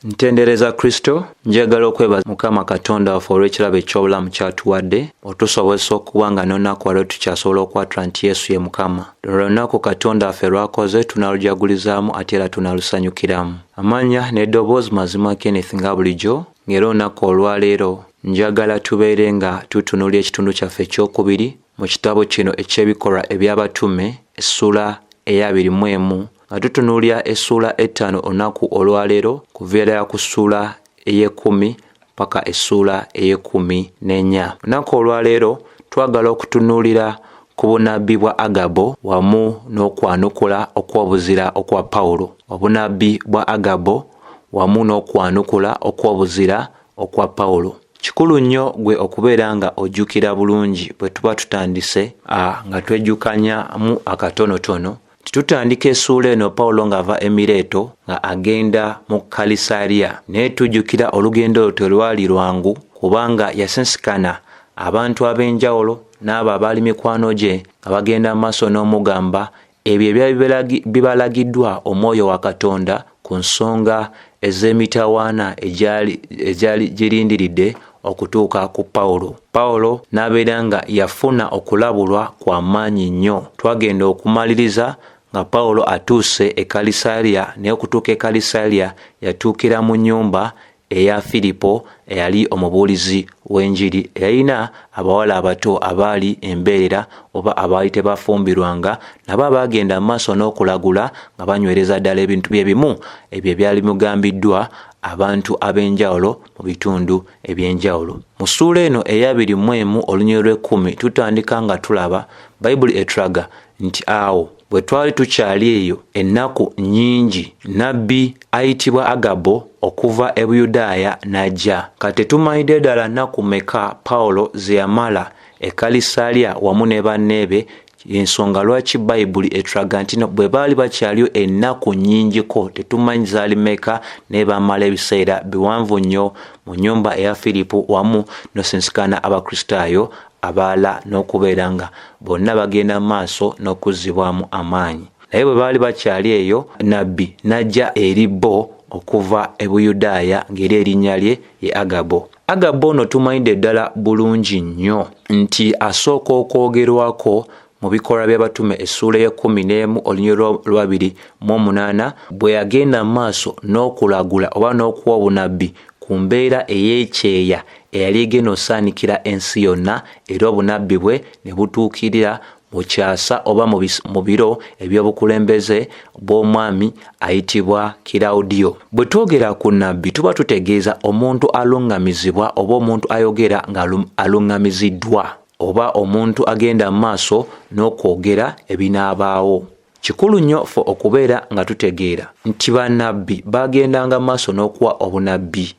Ntendereza Kristo, njagala okwebaza Mukama Katonda waffe olw'ekirabo eky'obulamu ky'atuwadde otusobozesa okuba nga n'olunaku lwaleero tukyasobola okwatula nti Yesu ye Mukama. Luno lunaku Katonda waffe lw'akoze tunaalujagulizaamu ate era tunaalusanyukiramu. Amanya n'eddoboozi mazima Kenneth nga bulijjo, ng'era olunaku olwaleero njagala tubeere nga tutunuulira ekitundu kyaffe ekyokubiri mu kitabo kino eky'ebikolwa eby'abatume essula eya 21 nga tutunuulira essula 5 olunaku olwaleero kuviira ku ssula ey'ekumi paka essula ey'ekumi-n'ennya. Olunaku olwaleero twagala okutunuulira ku bunabbi bwa Agabo wamu n'okwanukula okw'obuzira okwa Pawulo. Obunabbi bwa Agabo wamu n'okwanukula okw'obuzira okwa Pawulo. Kikulu nnyo gwe okubeera nga ojjukira bulungi bwe tuba tutandise nga twejjukanyamu akatonotono. Tutandika essuula eno Pawulo ng'ava e Mireeto nga agenda mu Kalisaliya, naye tujjukira olugendo olwo telwali lwangu kubanga yasensikana abantu ab'enjawulo n'abo abaali mikwano gye nga bagenda mu maaso n'omugamba ebyo ebyali bibalagiddwa Omwoyo wa Katonda ku nsonga ez'emitawaana egyali girindiridde okutuuka ku Pawulo. Pawulo n'abeera nga yafuna okulabulwa kwa maanyi nnyo. Twagenda okumaliriza nga Pawulo atuuse e Kalisaliya, naye okutuuka e Kalisaliya yatuukira mu nnyumba eya Filipo eyali omubuulizi w'enjiri. Yalina abawala abato abaali embeerera oba abaali tebafumbirwanga, nabo abaagenda mu maaso n'okulagula nga banywereza ddala ebintu bye bimu ebyo ebyali mugambiddwa abantu ab'enjawulo mu bitundu eby'enjawulo. Mu ssuula eno eya 21 olunyiriri lw'ekkumi tutandika nga tulaba Bayibuli etulaga nti awo bwe twali tukyali eyo ennaku nnyingi, nnabbi ayitibwa Agabo okuva e Buyudaaya n'ajja. Kati tumanyidde ddala nnaku meka Pawulo ze yamala e Kalisaliya wamu ne banneebe, ensonga lwaki Bayibuli etulaga nti bwe baali bakyaliyo ennaku nnyingiko, tetumanyi zaali meka, naye bamala ebiseera biwanvu nnyo mu nnyumba eya Filipo wamu n'osensikana Abakristaayo abaala n'okubeera nga bonna bagenda mu maaso n'okuzzibwamu amaanyi. Naye bwe baali bakyali eyo, nnabbi n'ajja eri bo okuva e Buyudaaya ng'eri erinnya lye ye Agabo. Agabo ono tumanyidde ddala bulungi nnyo nti asooka okwogerwako mu bikolwa by'abatume essuula y'e11 olunyiriri lwa 28 bwe yagenda mu maaso n'okulagula oba n'okuwa obunabbi ku mbeera ey'ekyeya eyali egenda osaanikira ensi yonna, era obunabbi bwe ne butuukirira mu kyasa oba mu biro eby'obukulembeze bw'omwami ayitibwa Kilawudiyo. Bwe twogera ku nnabbi tuba tutegeeza omuntu aluŋŋamizibwa oba omuntu ayogera nga aluŋŋamiziddwa oba omuntu agenda mu maaso n'okwogera ebinaabaawo. Kikulu nnyo ffe okubeera nga tutegeera nti bannabbi bagendanga mu maaso n'okuwa obunabbi.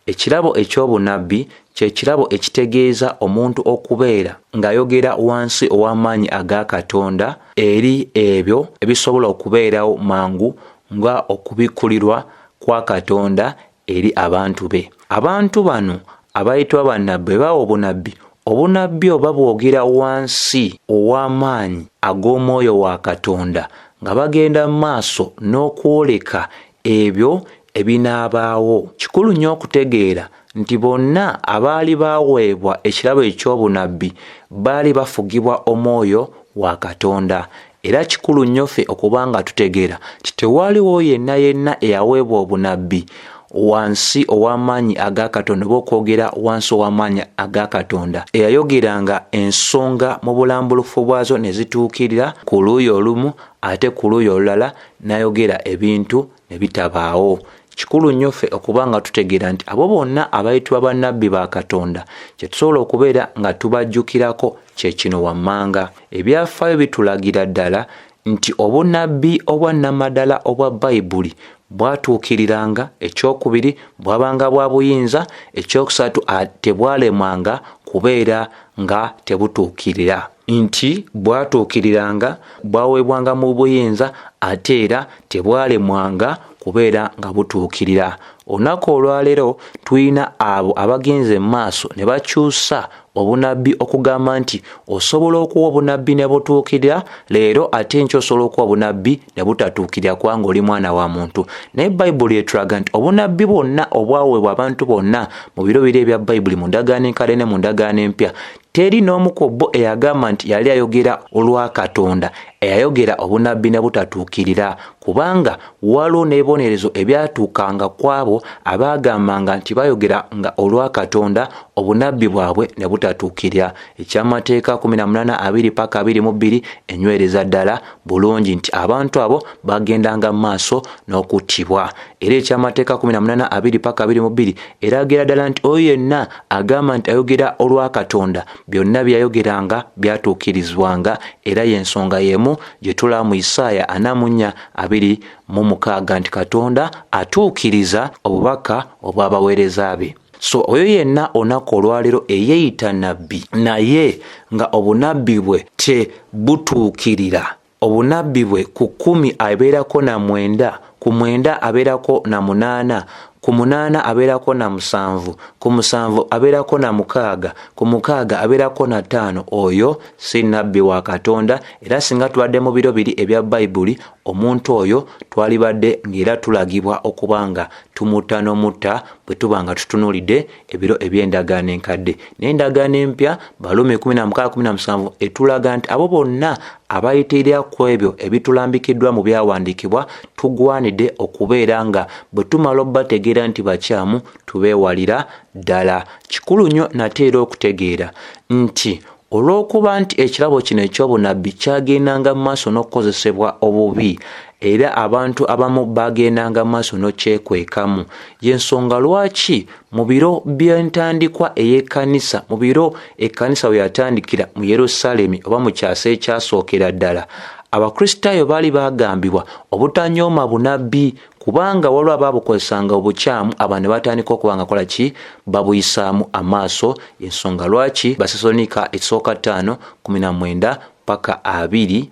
Ekirabo eky'obunabbi kye kirabo ekitegeeza omuntu okubeera ng'ayogera wansi ow'amaanyi aga Katonda eri ebyo ebisobola okubeerawo mangu nga okubikkulirwa kwa Katonda eri abantu be. Abantu bano abayitibwa bannabbi bawa obunabbi. Obunabbi oba bwogera wansi ow'amaanyi ag'Omwoyo wa Katonda nga bagenda mu maaso n'okwoleka ebyo ebinaabaawo. Kikulu nnyo okutegeera nti bonna abaali baweebwa ekirabo eky'obunabbi baali bafugibwa Omwoyo wa Katonda. Era kikulu nnyo ffe okuba nga tutegeera nti tewaaliwo yenna eyaweebwa obunabbi wansi ow'amaanyi aga Katonda oba okwogera wansi ow'amaanyi aga Katonda eyayogeranga ensonga mu bulambulufu bwazo ne zituukirira ku luuyi olumu ate ku luuyi olulala n'ayogera ebintu ne bitabaawo. Kikulu nnyo ffe okuba nga tutegeera nti abo bonna abayitibwa bannabbi ba Katonda kye tusobola okubeera nga tubajjukirako kye kino wammanga. Ebyafaayo bitulagira ddala nti obunabbi obwa nnamaddala obwa Bayibuli bwatuukiriranga, ekyokubiri bwabanga bwa buyinza, ekyokusatu tebwalemwanga kubeera nga tebutuukirira. Nti bwatuukiriranga, bwaweebwanga mu buyinza ate era tebwalemwanga kubeera nga butuukirira. olunaku olwaleero tulina abo abagenze mu maaso ne bakyusa obunabbi okugamba nti osobola okuwa obunabbi ne butuukirira leero ate enkya osobola okuwa obunabbi ne butatuukirira kubanga oli mwana wa muntu. Naye Bayibuli etulaga nti obunabbi bwonna obwaweebwa abantu bonna mu biro biri ebya Bayibuli mu ndagaano enkale ne mu ndagaano empya teri n'omu ku bo eyagamba nti yali ayogera olwa Katonda eyayogera obunabbi ne butatuukirira, kubanga waliwo n'ebibonerezo ebyatuukanga kwabo abaagambanga nti bayogeranga olwa Katonda obunabbi bwabwe ne butatuukirira. Ekyamateeka 18:22 enywereza ddala bulungi nti abantu abo bagendanga mu maaso n'okuttibwa. Era ekyamateeka 18:22 eragira ddala nti oyo yenna agamba nti ayogera olwa Katonda byonna byayogeranga byatuukirizwanga, era y'ensonga y'emu gye tulaba mu Isaaya 40:6 nti Katonda atuukiriza obubaka obw'abaweereza be. So oyo yenna olunaku olwaleero eyeeyita nabbi naye nga obunabbi bwe tebutuukirira, obunabbi bwe ku 10 abeerako na 9, ku 9 abeerako na 8, ku 8 abeerako na 7, ku 7 abeerako na 6, ku 6 abeerako na 5, oyo si nabbi wa Katonda. Era singa tubadde mu biro biri ebya Bayibuli omuntu oyo twalibadde ng'era tulagibwa okubanga tumutta n'omutta bwe tubanga tutunuulidde ebiro eby'endagaano enkadde. N'endagaano empya Baluumi 16:17 etulaga nti abo bonna abayitirira ku ebyo ebitulambikiddwa mu byawandiikibwa tugwanidde okubeera nga bwe tumala obbategeera nti bakyamu tubeewalira ddala. Kikulu nnyo nate era okutegeera nti olw'okuba nti ekirabo kino eky'obunabbi kyagendanga mu maaso n'okukozesebwa obubi era abantu abamu bagendanga mu maaso n'okyekwekamu, y'ensonga lwaki mu biro by'entandikwa ey'ekkanisa, mu biro ekkanisa we yatandikira mu Yerusaalemi oba mu kyasa ekyasookera ddala, Abakristaayo baali bagambibwa obutanyooma bunabbi kubanga waliwo abaabukozesanga obukyamu aba ne batandika okubanga kola ki babuyisaamu amaaso. Ensonga lwaki Basesalonika 5:19 paka 20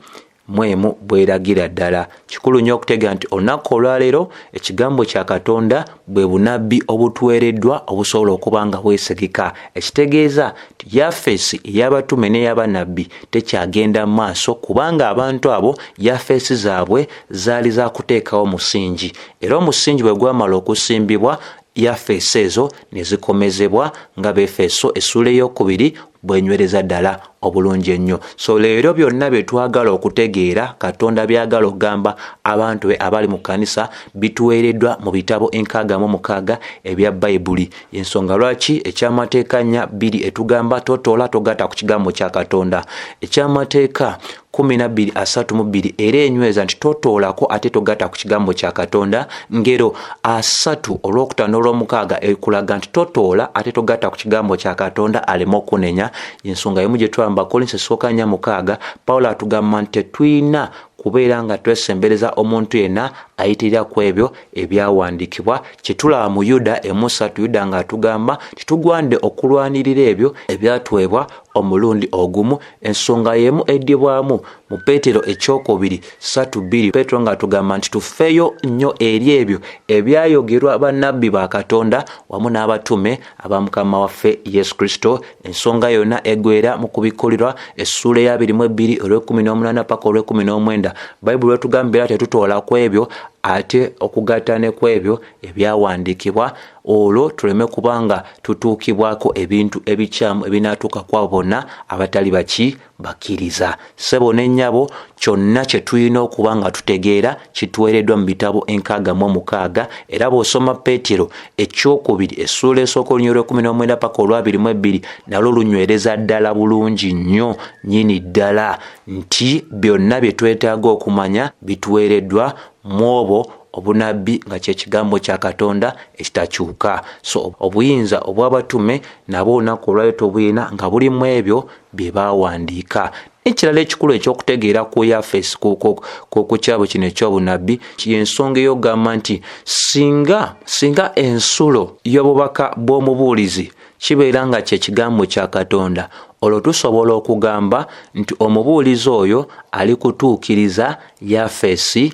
mwemu bweragira ddala. Kikulu nnyo okutegeera nti olunaku olwaleero ekigambo kya Katonda bwe bunabbi obutuweereddwa obusobola okuba nga bwesigika. Ekitegeeza nti yafeesi ey'abatume n'ey'abannabbi tekyagenda mu maaso kubanga abantu abo yafeesi zaabwe zaali za kuteekawo musingi, era omusingi bwe gwamala okusimbibwa yafeesi ezo ne zikomezebwa nga Befeso essula ey'okubiri bwenywereza ddala obulungi ennyo. So leero byonna bye twagala okutegeera Katonda byagala okugamba abantu be abali mu kkanisa bituweereddwa mu bitabo 66 ebya Bayibuli. Ensonga lwaki ekyamateeka 4:2 etugamba totoola togatta ku kigambo kya Katonda. Ekyamateeka 12:32 era enyweza nti totoolako ate togatta ku kigambo kya Katonda. Ngero 3 olw'okutaano olw'omukaaga ekulaga nti totoola ate togatta ku kigambo kya Katonda aleme okunenya. Ensonga yemu gye twamba Kolinso 4:6 Pawulo atugamba nti tetulina kubeera nga twesembereza omuntu yenna ayitirira ku ebyo ebyawandiikibwa. Kyetulaba mu Yuda 3 Yuda ng'atugamba titugwanide okulwanirira ebyo ebyatuweebwa omulundi ogumu. Ensonga y'emu eddibwamu mu Peetero 2:2 Peetero ng'atugamba nti tufeeyo nnyo eri ebyo ebyayogerwa bannabbi ba Katonda wamu n'abatume aba Mukama waffe Yesu Kristo. Ensonga yonna egwera mu kubikulirwa essula ya 22 olw'e18 paka olw'e19. Bayibuli etugambira tetutoola ku ebyo ate okugatta ne ku ebyo ebyawandiikibwa, olwo tuleme kubanga tutuukibwako ebintu ebikyamu ebinaatuuka kwabo bonna abatali bakkiriza. Ssebo ne nnyabo kyonna kye tulina okuba nga tutegeera kituweereddwa mu bitabo 66 era bw'osoma Peetero 2 essula esooka olunyiriri 19 paka olwa22 nalwo lunywereza ddala bulungi nnyo nnyini ddala nti byonna bye twetaaga okumanya bituweereddwa mwobo obunabbi nga kye kigambo kya Katonda ekitakyuka. So obuyinza obw'abatume nabo olunaku olwaleero tobuyina nga buli mu ebyo bye baawandiika. Ekirala ekikulu eky'okutegeera ku yafeesi ku kyabo kino eky'obunabbi y'ensonga ey'okugamba nti singa ensulo y'obubaka bw'omubuulizi kibeera nga kye kigambo kya Katonda, olwo tusobola okugamba nti omubuulizi oyo ali kutuukiriza yafeesi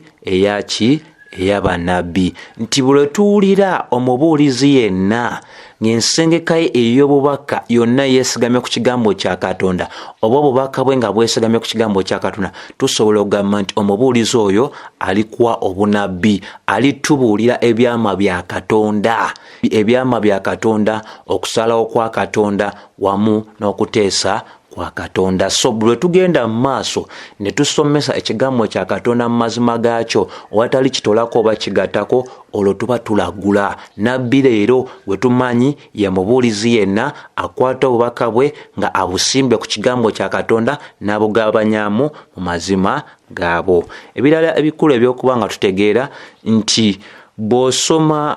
ey'abannabbi nti bwe tuwulira omubuulizi yenna ng'ensengeka ye ey'obubaka yonna yeesigamye ku kigambo kya Katonda oba obubaka bwe nga bwesigamye ku kigambo kya Katonda tusobola okugamba nti omubuulizi oyo alikuwa obunabbi alitubuulira ebyama bya Katonda ebyama bya Katonda okusalawo kwa Katonda wamu n'okuteesa kwa Katonda. So bwe tugenda mu maaso ne tusomesa ekigambo kya Katonda mu mazima gaakyo watali kitolako oba kigattako olwo tuba tulagula. Nabbi leero bwe tumanyi ye mubuulizi yenna akwata obubaka bwe nga abusimbe ku kigambo kya Katonda n'abugabanyaamu mu mazima gaabo. Ebirala ebikulu ebyokuba nga tutegeera nti bw'osoma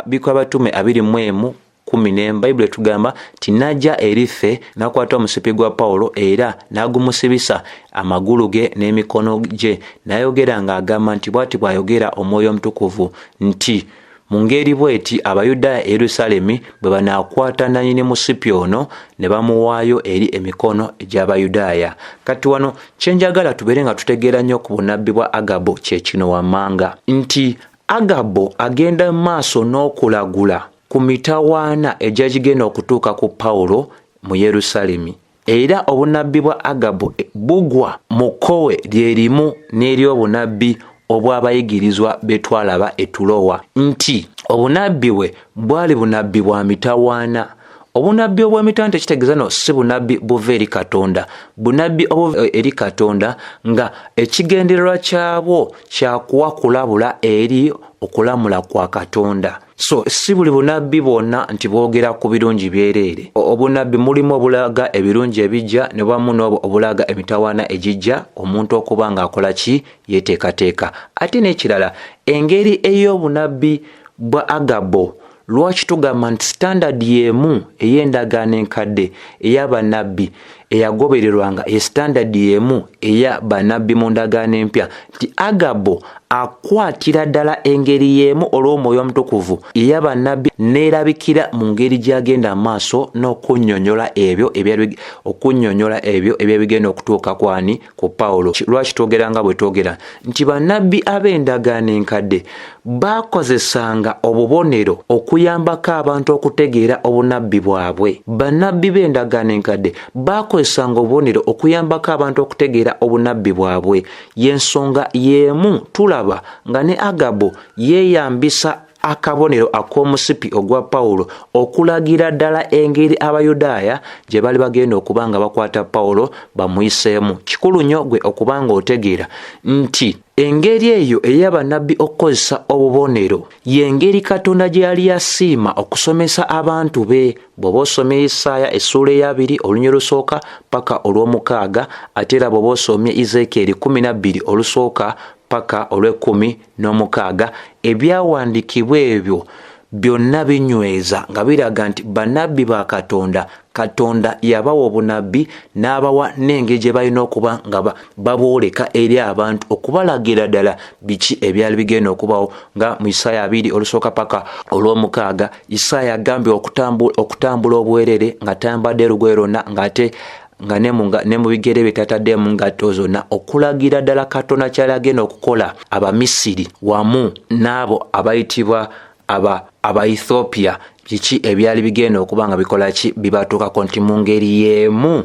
Bikolwa Batume 20:10 Bayibuli tugamba nti najja erife nakwata omusipi gwa Pawulo era nagumusibisa amagulu ge n'emikono gye nayogera ng'agamba nti bw'ati bw'ayogera Omwoyo Omutukuvu nti mu ngeri bw'eti Abayudaaya e Yerusaalemi bwe banaakwata nannyini musipi ono ne bamuwaayo eri emikono egy'Abayudaaya. Kati wano kyenjagala tubeere nga tutegeera nnyo ku bunabbi bwa Agabo kye kino wammanga nti Agabo agenda mu maaso n'okulagula ku mitawaana egyagigenda okutuuka ku Pawulo mu Yerusaalemi. Era obunabbi bwa Agabo bugwa mu kkowe lyerimu n'ery'obunabbi obw'abayigirizwa be twalaba e Tulowa nti obunabbi bwe bwali bunabbi bwa mitawaana. Obunabbi obw'emitawaana tekitegeeza no si bunabbi buva eri Katonda, bunabbi obuva eri Katonda nga ekigendererwa kyabwo kyakuwa kulabula eri okulamula kwa Katonda. So si buli bunabbi bwonna nti bwogera ku birungi byereere. Obunabbi mulimu obulaga ebirungi ebijja ne wamu n'obulaga emitawaana egijja omuntu okuba ng'akola ki yeteekateeka. Ate n'ekirala engeri ey'obunabbi bwa Agabo lwaki tugamba nti standard y'emu ey'endagaano enkadde ey'abannabbi eyagobererwanga ye standard y'emu eya bannabbi mu ndagaano empya nti Agabo akwatira ddala engeri y'emu olw'Omwoyo Omutukuvu ey'abannabbi neerabikira mu ngeri gy'agenda maaso n'okunnyonnyola ebyo ebyebigenda okutuuka kwani ku Pawulo. Lwaki twogera nga bwe twogera nti bannabbi ab'endagaano enkadde baakozesanga obubonero okuyambako abantu okutegeera obunabbi bwabwe. Bannabbi b'endagaano enkadde baakozesanga obubonero okuyambako abantu okutegeera obunabbi bwabwe. Y'ensonga y'emu tulaba nga ne Agabo yeeyambisa akabonero ak'omusipi ogwa Pawulo okulagira ddala engeri Abayudaaya gye bali bagenda okuba nga bakwata Pawulo bamuyiseemu. Kikulu nnyo gwe okuba nga otegeera nti engeri eyo ey'abannabbi okukozesa obubonero y'engeri Katonda gye yali yasiima okusomesa abantu be. Bw'oba osomye Isaaya essuula 2 olunyiriri olusooka paka olw'omukaaga ate era bw'oba osomye Ezekiel 12 olusooka paka olw'16 ebyawandiikibwa ebyo byonna binyweza nga biraga nti bannabbi ba Katonda yabawa obunabbi n'abawa n'engeri gye balina okuba nga babwoleka eri abantu okubalagira ddala biki ebyali bigenda okubawo. Nga mu Isaaya 2 olusooka paka olw'omukaaga Isaaya agambye okutambula obwerere nga tambadde lugoye lwonna ng'ate nga ne mu bigere bye tataddemu ngatto zonna okulagira ddala Katonda kyali agenda okukola Abamisiri wamu n'abo abayitibwa Aba-Ethiopia kiki ebyali bigenda okuba nga bikola ki bibatuukako nti mu ngeri y'emu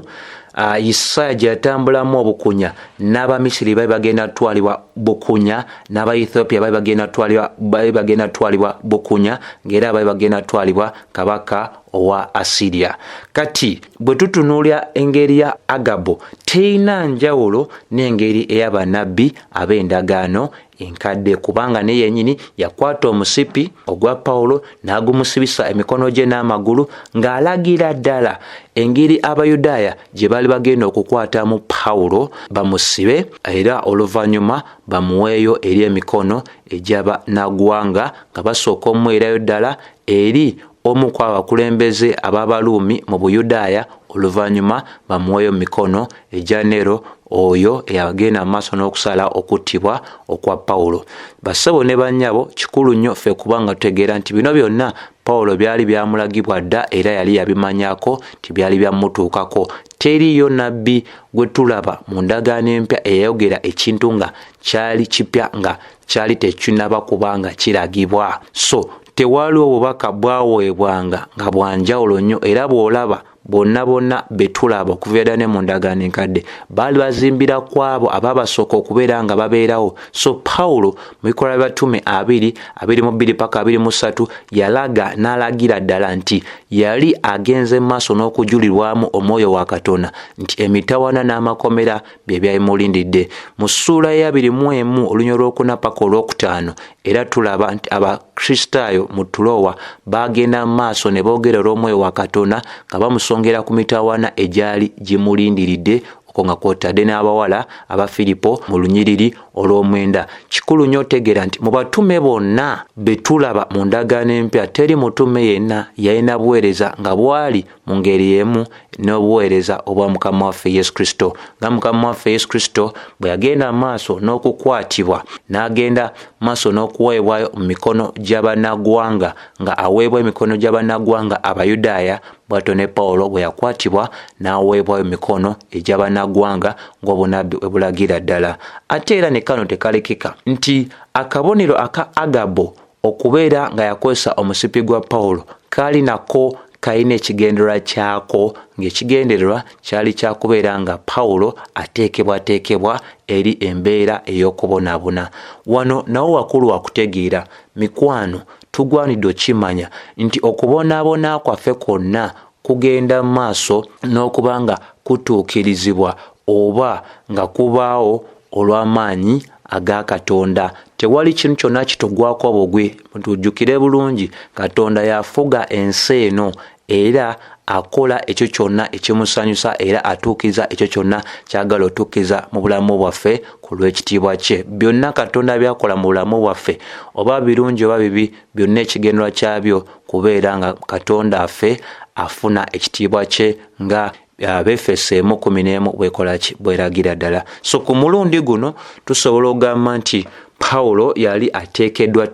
Isaaya gye yatambulamu obukunya n'Abamisiri bali bagenda twalibwa bukunya n'Aba-Ethiopia bali bagenda twalibwa bukunya ng'era bali bagenda twalibwa kabaka owa Assyria. Kati bwe tutunuulira engeri ya Agabo teyina njawulo n'engeri ey'abannabbi ab'endagaano enkadde kubanga ne yennyini yakwata omusipi ogwa Pawulo n'agumusibisa emikono gye n'amagulu ng'alagira ddala engeri Abayudaaya gye bali bagenda okukwatamu Pawulo bamusibe era oluvannyuma bamuweeyo eri emikono egy'Abannagwanga nga basooka omuweerayo ddala eri omu ku abakulembeze ab'Abaruumi mu Buyudaaya oluvannyuma bamuweeyo mikono egya Nero oyo eyagenda maaso n'okusala okuttibwa okwa Pawulo. Bassebo ne bannyabo, kikulu nnyo ffe kubanga tutegeera nti bino byonna Pawulo byali byamulagibwa dda era yali yabimanyako tibyali byamutuukako. Teriyo nabbi gwe tulaba mu ndagaano empya eyayogera ekintu nga kyali kipya nga kyali tekinnaba kubanga kiragibwa. So tewaliwo obubaka bwaweebwanga nga bwanjawulo nnyo era bw'olaba bonna betulaba okuva ne mu ndagaano enkadde baali bazimbira kwabo abaabasooka okubeera nga babeerawo. So Pawulo mu Bikolwa by'Abatume 22 paka 23 yalaga n'alagira ddala nti yali agenze maaso n'okujulirwamu Omwoyo wa Katonda nti emitawaana n'amakomera bye byabimulindidde. Mu ssuula ya 21 olunyolo lw'okuna paka olw'okutaano era tulaba nti Abakristaayo mu Tulowa bagenda maaso ne boogera olw'Omwoyo wa Katonda nga bamusongera ku mitawaana egyali gimulindiridde okwo nga kwotadde n'abawala aba Filipo mu lunyiriri olw'omwenda. Kikulu nnyo otegeera nti mu batume bonna be tulaba mu ndagaano empya teri mutume yenna yalina buweereza nga bwali mu ngeri y'emu n'obuweereza obwa Mukama waffe Yesu Kristo. Nga Mukama waffe Yesu Kristo bwe yagenda maaso n'okukwatibwa n'agenda maaso n'okuweebwayo mu mikono gy'abannagwanga nga aweebwa emikono gy'abannagwanga Abayudaaya, bw'atyo ne Pawulo bwe yakwatibwa n'aweebwayo emikono egy'abannagwanga ng'obunnabbi bwe bulagira ddala. Ate era ne kano tekalekeka nti akabonero aka Agabo okubeera nga yakozesa omusipi gwa Pawulo kaali nako kalina ekigendererwa kyako, ng'ekigendererwa kyali kyakubeera nga Pawulo ateekebwateekebwa eri embeera ey'okubonaabona. Wano nawo wakulu wakutegeera mikwano, tugwanidde okimanya nti okubonaabona kwaffe kwonna kugenda maaso n'okuba nga kutuukirizibwa oba nga kubaawo olw'amaanyi aga Katonda. Tewali kintu kyonna kitugwako bugwi. Tujjukire bulungi Katonda yafuga ensi eno era akola ekyo kyonna ekimusanyusa era atuukiza ekyo kyonna kyagala otuukiza mu bulamu bwaffe ku lw'ekitiibwa kye. Byonna Katonda byakola mu bulamu bwaffe oba birungi oba bibi, byonna ekigendererwa kyabyo kubeera nga Katonda affe afuna ekitiibwa kye nga Abefeso 1:11 bwekola bweragira ddala. So ku mulundi guno tusobola okugamba nti Pawulo yali ateekeddwa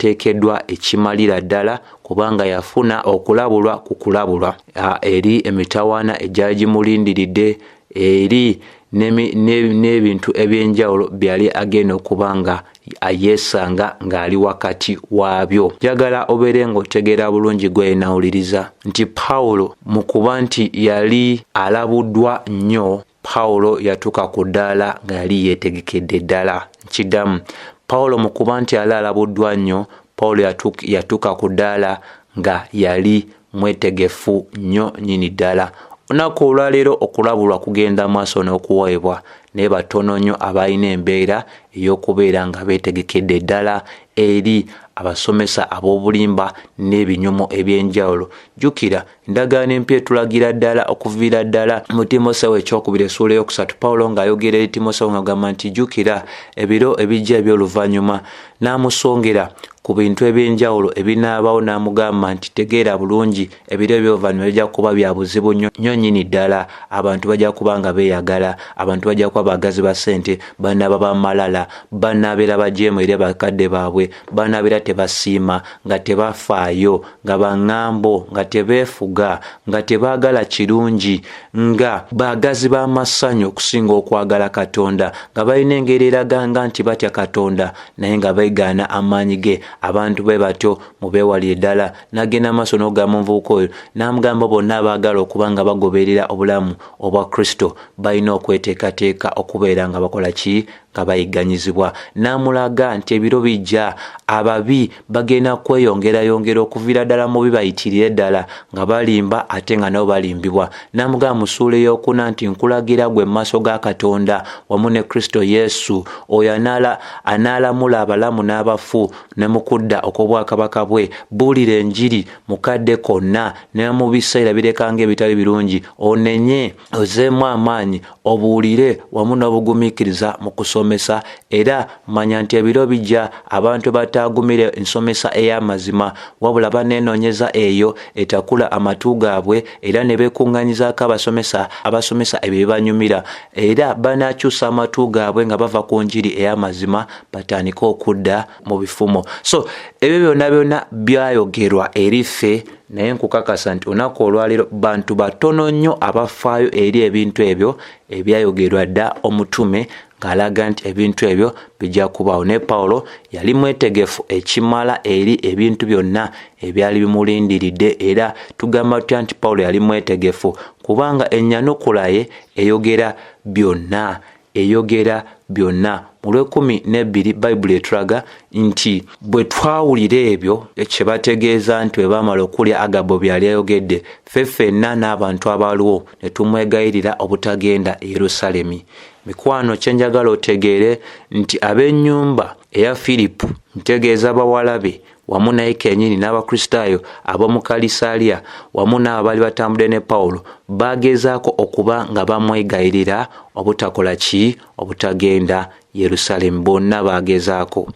ekimalira ddala kubanga yafuna okulabulwa ku kulabulwa eri emitawaana egyali gimulindiridde, eri n'ebintu ebyenjawulo byali agenda okuba nga yeesanga ng'ali wakati waabyo. Njagala obeere ng'otegeera bulungi gwe nawuliriza nti Pawulo mu kuba nti yali alabuddwa nnyo, Pawulo yatuuka ku ddaala nga yali yeetegekedde ddala. Nkiddamu, Pawulo mu kuba nti yali alabuddwa nnyo, Pawulo yatuuka ku ddaala nga yali mwetegefu nnyo nnyini ddala. Olunaku olwaleero okulabulwa kugenda maaso n'okuweebwa, naye batono nnyo abalina embeera ey'okubeera nga beetegekedde ddala eri abasomesa ab'obulimba n'ebinyumo ebyenjawulo. Jjukira endagaano empya etulagira ddala okuviira ddala mu Timoseewo ekyokubiri essuula ey'okusatu, Pawulo ng'ayogera eri Timoseewo ng'agamba nti jjukira ebiro ebijja eby'oluvannyuma, n'amusongera ku bintu ebyenjawulo ebinaabawo n'amugamba nti tegeera bulungi ebiro eby'oluvannyuma bijja kuba bya buzibu nnyo nnyini ddala. Abantu bajja kuba nga beeyagala, abantu bajja kuba bagazi ba ssente, bannaaba bamalala, bannaabeera bajeemu eri bakadde baabwe, banaabeera tebasiima, nga tebafaayo, nga baŋŋambo, nga tebeefuga, nga tebaagala kirungi, nga bagazi b'amasanyu okusinga okwagala Katonda, nga balina engeri eraganga nti batya Katonda naye nga beegaana amaanyi ge. Abantu bwe batyo mubeewalire ddala. N'agenda maaso n'okugamba omuvubuka oyo n'amugamba bonna abaagala okuba nga bagoberera obulamu obwa Kristo balina okweteekateeka okubeera nga bakola ki? Nga bayigganyizibwa. N'amulaga nti ebiro bijja ababi bagenda kweyongera okuviira ddala mu bibayitirire ddala nga balimba ate nga nabo balimbibwa. N'amugamba mu ssuula ey'okuna nti nkulagira gwe mu maaso ga Katonda wamu ne Kristo Yesu oyo anaalamula abalamu n'abafu ne mu kudda okw'obwakabaka bwe, buulira enjiri mukadde konna ne mu biseera birekanga ebitali birungi, onenye ozeemu amaanyi, obuulire wamu n'obugumiikiriza mu kusoma ensomesa era manya nti ebiro bijja abantu batagumire ensomesa ey'amazima wabula banenoonyeza eyo etakula amatu gaabwe era ne beekunganyizaako abasomesa ebyo bibanyumira era banakyusa amatu gaabwe nga bava ku njiri ey'amazima batandika okudda mu bifumo. So ebyo byonna byayogerwa eri ffe naye nkukakasa nti olunaku olwaliro bantu batono nnyo abafaayo eri ebintu ebyo ebyayogerwa dda omutume ng'alaga nti ebintu ebyo bijja kubaawo. Ne Pawulo yali mwetegefu ekimala eri ebintu byonna ebyali bimulindiridde era tugamba tutya nti Pawulo yali mwetegefu kubanga ennyanukula ye eyogera byonna. Mu Lw'ekumi-n'ebbiri Bayibuli etulaga nti bwe twawulira ebyo kye bategeeza nti bwe baamala okulya Agabo byali ayogedde ffenna n'abantu abaliwo ne tumwegayirira obutagenda e Yerusaalemi. Mikwano kye njagala otegeere nti ab'ennyumba eya Filipo ntegeeza bawala be wamu naye kennyini n'Abakristaayo ab'omu Kalisaaliya wamu n'abo baali batambudde ne Pawulo bagezaako okuba nga bamwegayirira obutakola ki obutagenda Yerusaalemi. Bonna bagezaako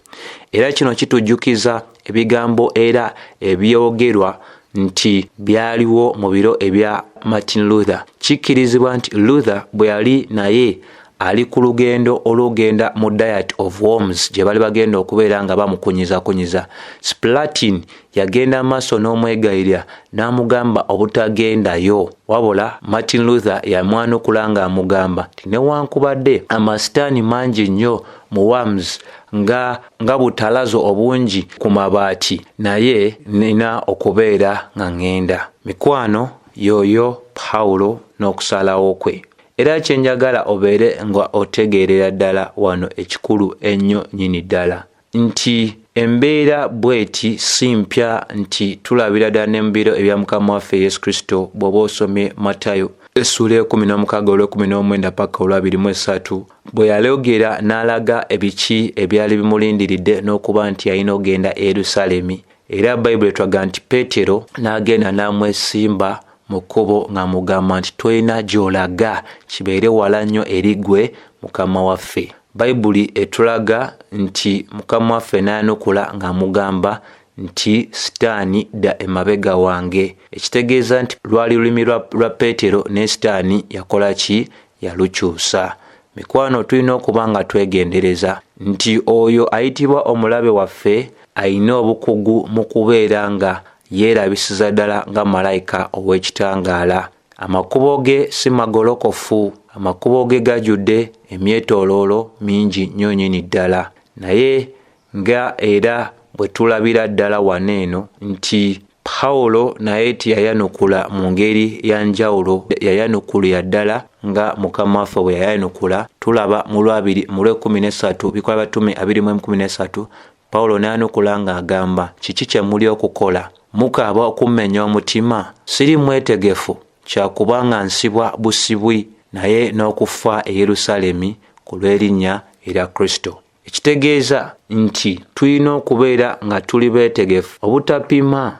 era kino kitujjukiza ebigambo era ebyogerwa nti byaliwo mu biro ebya Martin Luther. Kikkirizibwa nti Luther bwe yali naye ali ku lugendo olugenda mu Diet of Worms gye bali bagenda okubeera nga bamukunyiza. Spalatin yagenda maaso n'omwegayirira n'amugamba obutagendayo wabula Martin Luther yamwanukula ng'amugamba nti newankubadde amasitaani mangi nnyo mu Worms nga butalazo obungi ku mabaati naye nina okubeera nga ngenda. Mikwano yoyo Pawulo n'okusalawo kwe. Era kyenjagala obeere nga otegeerera ddala wano ekikulu ennyo nnyini ddala nti embeera bweti si mpya nti tulabira ddala ne mu biro ebya Mukama waffe Yesu Kristo bw'oba osomye Matayo essula 16 olw'19 paka olw'23 bwe yalogera n'alaga ebiki ebyali bimulindiridde n'okuba nti yalina ogenda e Yerusaalemi. Era Bayibuli etwaga nti Peetero n'agenda n'amwesimba mu kkubo ng'amugamba nti tolina gy'olaga kibeere wala nnyo eri ggwe Mukama waffe. Bayibuli etulaga nti Mukama waffe n'ayanukula ng'amugamba nti sitaani dda emabega wange. Ekitegeeza nti lwali lulimi lwa Peetero ne sitaani yakola ki? Yalukyusa. Mikwano tulina okuba nga twegendereza nti oyo ayitibwa omulabe waffe alina obukugu mu kubeera nga yeerabisiza ddala nga malayika ow'ekitangaala. Amakubo ge si magolokofu, amakubo ge gajjudde emyetooloolo mingi nnyo nnyini ddala. Naye nga era bwe tulabira ddala waneeno nti Pawulo naye tiyayanukula mu ngeri ya njawulo, yayanukulira ddala nga Mukama waffe bwe yayanukula. Tulaba mu Lw'ekumina Bikola Batume 20:13 Pawulo n'ayanukula ng'agamba kiki kye muli okukola? Mukaaba okummenya omutima? Siri mwetegefu kyakubanga nsibwa busibwi naye n'okufa e Yerusaalemi ku lw'erinnya erya Kristo. Ekitegeeza nti tulina okubeera nga tuli beetegefu obutapima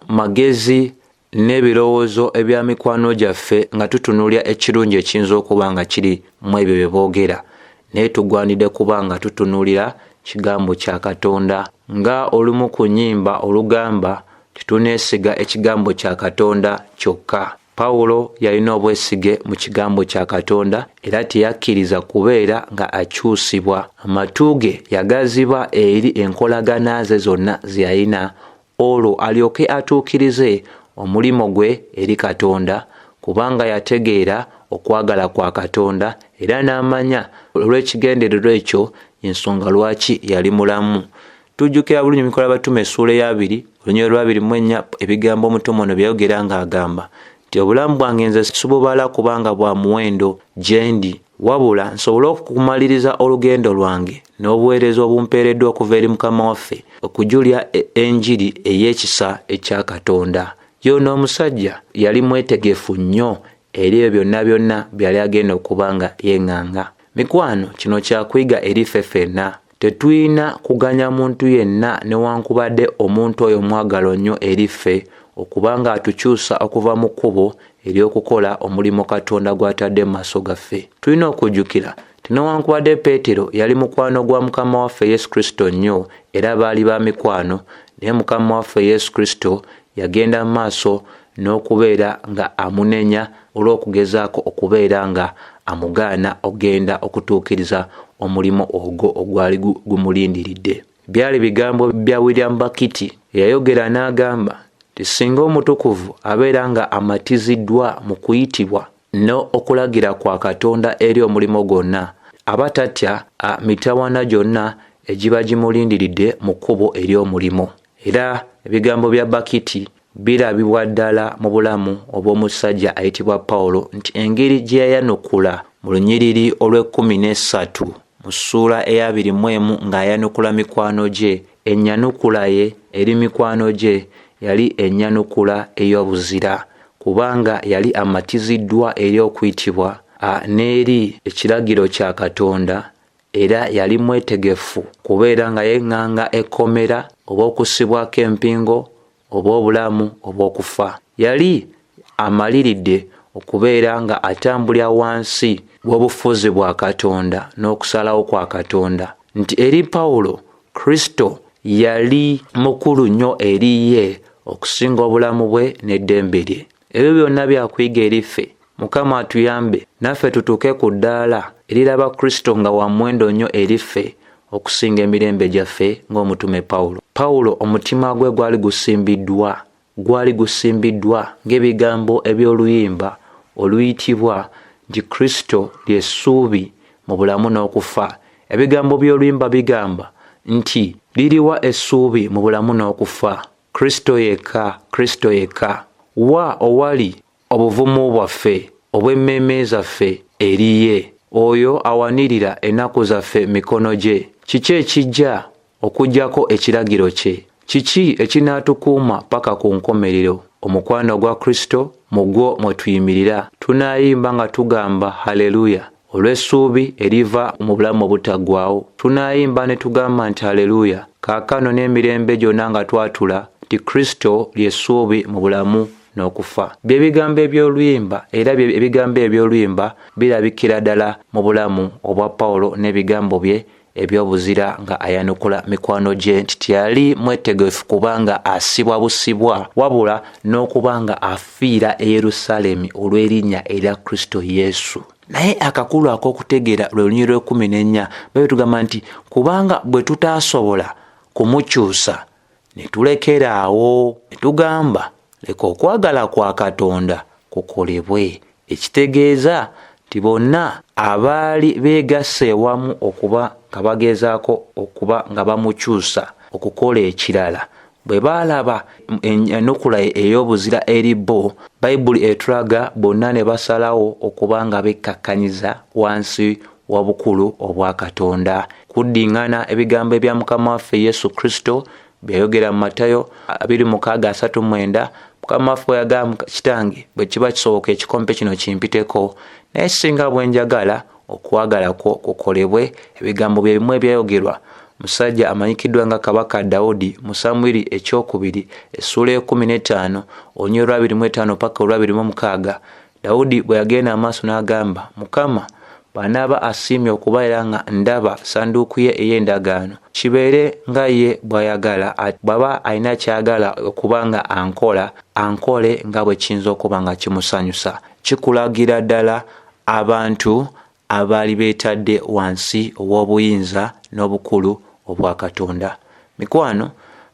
magezi n'ebirowoozo ebya mikwano gyaffe nga tutunuulya ekirungi ekiyinza okuba nga kiri mu ebyo bye boogera, naye tugwanidde kuba nga tutunuulira kigambo kya Katonda. Nga olumu ku nnyimba olugamba tituneesiga ekigambo kya Katonda kyokka. Pawulo yalina obwesige mu kigambo kya Katonda era teyakkiriza kubeera nga akyusibwa. Amatu ge yagaziba eri enkolagana ze zonna ze yalina olwo alyoke atuukirize omulimo gwe eri Katonda, kubanga yategeera okwagala kwa Katonda era n'amanya olw'ekigendererwa ekyo ensonga lwaki yali mulamu. Tujjukira bulungi Bikola Batume essula 2 olunyiriri lwa 24 ebigambo omutume ono byayogera ng'agamba nti obulamu bwange nze sibubala kubanga bwa muwendo gye ndi, wabula nsobole okumaliriza olugendo lwange n'obuweereza obumpeereddwa okuva eri Mukama waffe okujulya enjiri ey'ekisa ekya Katonda. Yo n'omusajja yali mwetegefu nnyo eri ebyo byonna byali agenda okuba nga yeŋŋanga. Mikwano kino kyakuyiga eri ffe ffenna. Tetulina kuganya muntu yenna newankubadde omuntu oyo mwagalo nnyo eri ffe okuba nga atukyusa okuva mu kkubo ery'okukola omulimo Katonda gw'atadde mu maaso gaffe. Tulina okujjukira Newankubadde Peetero yali mukwano gwa Mukama waffe Yesu Kristo nnyo era baali ba mikwano, naye Mukama waffe Yesu Kristo yagenda mu maaso n'okubeera nga amunenya olw'okugezaako okubeera nga amugaana ogenda okutuukiriza omulimo ogwo ogwali gumulindiridde. Byali bigambo bya William Bakiti eyayogera n'agamba nti singa omutukuvu abeera nga amatiziddwa mu kuyitibwa n'okulagira kwa Katonda eri omulimo gwonna, aba tatya mitawaana gyonna egiba gimulindiridde mu kkubo ery'omulimo. Era ebigambo bya Bakiti birabibwa ddala mu bulamu obw'omusajja ayitibwa Pawulo nti engeri gye yayanukula mu lunyiriri olw'13 mu ssuula eya 21 ng'ayanukula mikwano gye, ennyanukula ye eri mikwano gye yali ennyanukula ey'obuzira, kubanga yali amatiziddwa eri okuyitibwa n'eri ekiragiro kya Katonda, era yali mwetegefu kubeera nga yeŋŋanga ekkomera oba okusibwako empingo oba obulamu obw'okufa. Yali amaliridde okubeera nga atambulira wansi w'obufuzi bwa Katonda n'okusalawo kwa Katonda, nti eri Pawulo Kristo yali mukulu nnyo eri ye okusinga obulamu bwe n'eddembe lye. Ebyo byonna byakuyiga eri ffe. Mukama atuyambe naffe tutuuke ku ddaala eriraba Kristo nga wa muwendo nnyo eri ffe okusinga emirembe gyaffe ng'omutume Pawulo. Pawulo omutima gwe gwali gusimbiddwa ng'ebigambo eby'oluyimba oluyitibwa nti Kristo ly'essuubi mu bulamu n'okufa. Ebigambo by'oluyimba bigamba nti liriwa essuubi mu bulamu n'okufa? Kristo yekka, Kristo yekka. Wa owali obuvumu bwaffe obw'emmeeme zaffe eri ye, oyo awanirira ennaku zaffe mikono gye. Kiki ekijja okuggyako ekiragiro kye? Kiki ekinaatukuuma paka ku nkomerero? Omukwano gwa Kristo, mu gwo mwe tuyimirira. Tunaayimba nga tugamba haleluya olw'essuubi eriva mu bulamu obutaggwaawo. Tunaayimba ne tugamba nti haleluya kaakano n'emirembe gyonna nga twatula nti Kristo ly'essuubi mu bulamu n'okufa. Bye bigambo eby'oluyimba, era ebigambo eby'oluyimba birabikira ddala mu bulamu obwa Pawulo n'ebigambo bye eby'obuzira nga ayanukula mikwano gye nti tiyali mwetegefu kubanga asibwa busibwa, wabula n'okubanga afiira e Yerusaalemi olw'erinnya erya Kristo Yesu. Naye akakulu ak'okutegeera lwe lunyiriri lw'14 bwe tugamba nti kubanga bwe tutaasobola kumukyusa ne tulekera awo ne tugamba leka okwagala kwa Katonda kukolebwe. Ekitegeeza nti bonna abaali beegasse ewamu okuba nga bagezaako okuba nga bamukyusa okukola ekirala, bwe baalaba ennukula ey'obuzira eri bo, Bayibuli etulaga bonna ne basalawo okuba nga bekkakkanyiza wansi w'obukulu obwa Katonda. Kuddiŋŋana ebigambo ebya Mukama waffe Yesu Kristo byayogera mu Matayo 26:39, Mukama waffe bwe yagamba kitange bwe kiba kisoboka ekikompe kino kimpiteko, naye singa bwe njagala okwagala kwo kukolebwe. Ebigambo bye bimu ebyayogerwa musajja amanyikiddwa nga Kabaka Dawudi mu Samwiri ekyokubiri essuula 15 onyero 25 paka 26. Dawudi bwe yagenda amaaso n'agamba Mukama bw'anaaba asiimye okuba era nga ndaba sanduuku ye ey'endagaano, kibeere nga ye bw'ayagala, bw'aba alina kyagala okuba nga ankole nga bwe kiyinza okuba nga kimusanyusa. Kikulagira ddala abantu abaali beetadde wansi ow'obuyinza n'obukulu obwa Katonda. Mikwano,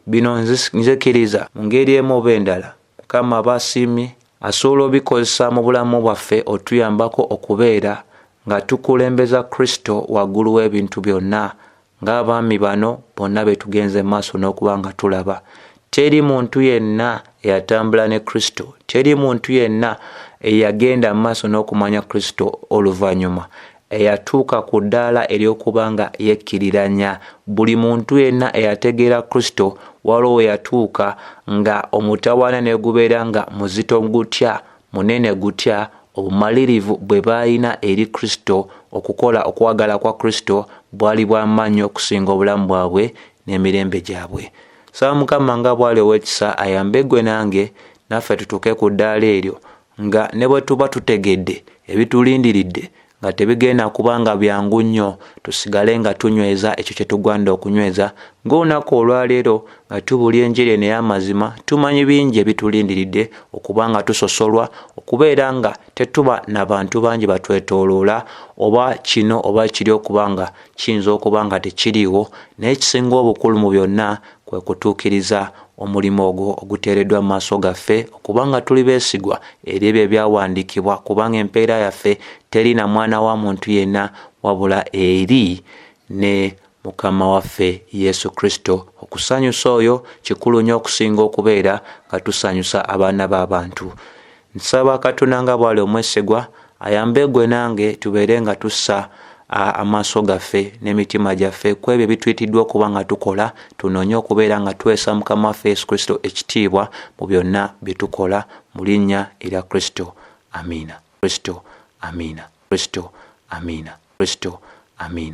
bino nzikiriza mu ngeri emu oba endala Mukama aba asiimye, asobola obikozesa mu bulamu bwaffe otuyambako okubeera nga tukulembeza Kristo waggulu w'ebintu byonna, ng'abaami bano bonna be tugenze maaso n'okuba nga tulaba. Teri muntu yenna eyatambula ne Kristo, teri muntu yenna eyagenda maaso n'okumanya Kristo oluvannyuma eyatuuka ku ddaala ery'okuba nga yekkiriranya. Buli muntu yenna eyategeera Kristo waliwo we yatuuka nga omutawaana ne gubeera nga muzito gutya, munene gutya, obumalirivu bwe baalina eri Kristo, okukola okwagala kwa Kristo bwali bw'amaanyi okusinga obulamu bwabwe n'emirembe gyabwe. Saba Mukama nga bw'ali ow'ekisa ayambe ggwe nange naffe tutuuke ku ddaala eryo nga ne bwe tuba tutegedde ebitulindiridde nga tebigenda kubanga byangu nnyo tusigale nga tunyweza ekyo kye tugwanda okunyweza ng'olunaku olwaleero nga tubulya enjiri eno ey'amazima tumanyi bingi ebitulindiridde okubanga tusosolwa okubeera nga tetuba n'abantu bangi batwetooloola oba kino oba kiri okubanga kiyinza okubanga tekiriiwo naye kisinga obukulu mu byonna kwe kutuukiriza omulimu ogwo oguteereddwa mu maaso gaffe okubanga tuli beesigwa eri ebyo ebyawandiikibwa kubanga empeera yaffe teri na mwana wa muntu yenna wabula eri ne Mukama waffe Yesu Kristo. Okusanyusa oyo kikulu nnyo okusinga okubeera nga tusanyusa abaana b'abantu. Nsaba Katonda nga bw'ali omwesigwa ayambe gwe nange tubeere nga tussa amaaso gaffe n'emitima gyaffe ku ebyo ebituyitiddwa okuba nga tukola, tunoonye okubeera nga tuweesa Mukama waffe Yesu Kristo ekitiibwa mu byonna bye tukola mu linnya erya Kristo. Amiina. Kristo. Amiina. Kristo. Amiina. Kristo. Amiina.